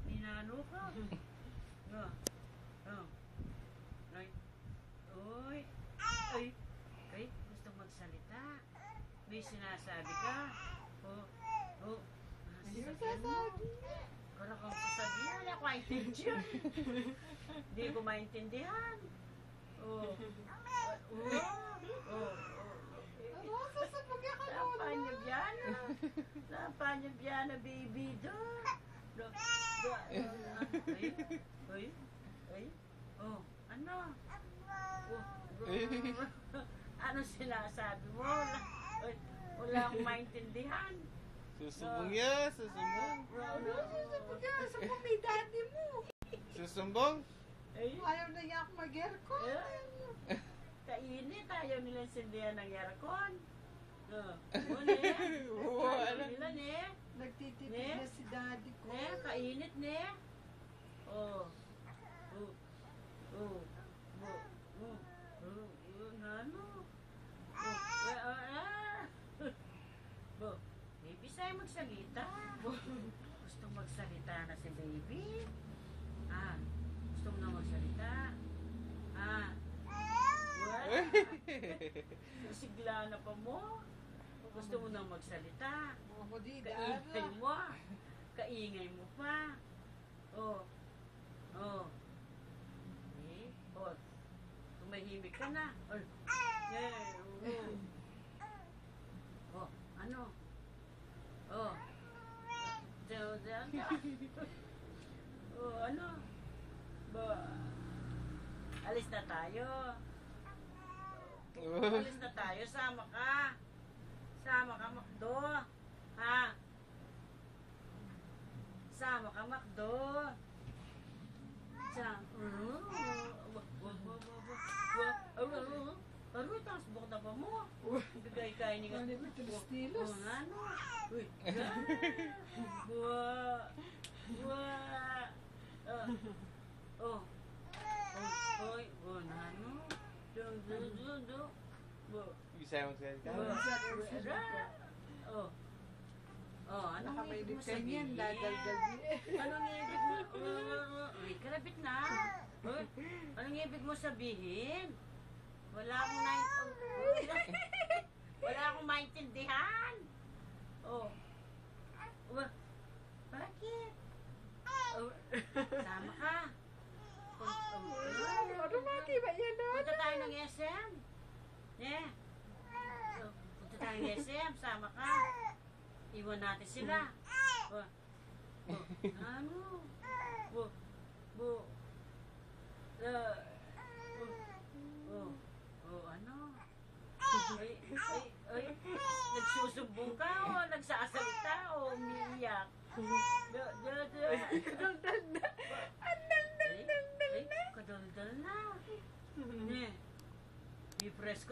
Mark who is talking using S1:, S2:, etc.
S1: Ninano ka. Uy. Ay, gusto magsalita. May sinasabi ka. Sasabihan mo. Kala kang sasabihan. Hindi ako maintindihan. Hindi ko maintindihan. Lapanya Biana, baby doon. Ano? Ano sinasabi mo? Wala akong maintindihan.
S2: Susumbong yan, susumbong.
S3: Susumbong may daddy mo.
S2: Susumbong?
S3: Ayaw na niya ako mag-aircon.
S1: Kainit, ayaw nilang sindihan ng aircon.
S2: Ano?
S1: Nila, ne?
S3: Nagtitipid na si daddy ko.
S1: Ne, kainit, ne? Baby, sa'yo magsalita. Gusto magsalita na si baby? Gusto mo na magsalita? Sigla na pa mo? Gusto mo na magsalita?
S3: Ako di,
S1: Kaingay mo. Kaingay mo pa. Tumahimik ka na. Ano? Ano? Alis na tayo. Alis na tayo. Sama ka. Sama ka, Macdo. Sama ka, Macdo. Tapos bukod na pa mo. Bigay-kaya ni ka.
S3: Tilos-tilos.
S1: Ano?
S2: Bisa magsalita.
S1: Anong ibig mo sabihin?
S3: Dadalgal din.
S1: Anong ibig mo? Uy, karabit na. Anong ibig mo sabihin? Wala akong maintindihan. Bakit? Sama ka.
S3: Ano mati ba yan?
S1: Punta tayo ng SM. Punta tayo ng SM. Sama ka. Iwan natin sila. Ano? Ano? Nagsusumbong ka o nagsasalita o umiiyak?
S3: Kadaldal na.
S1: Kadaldal na. May press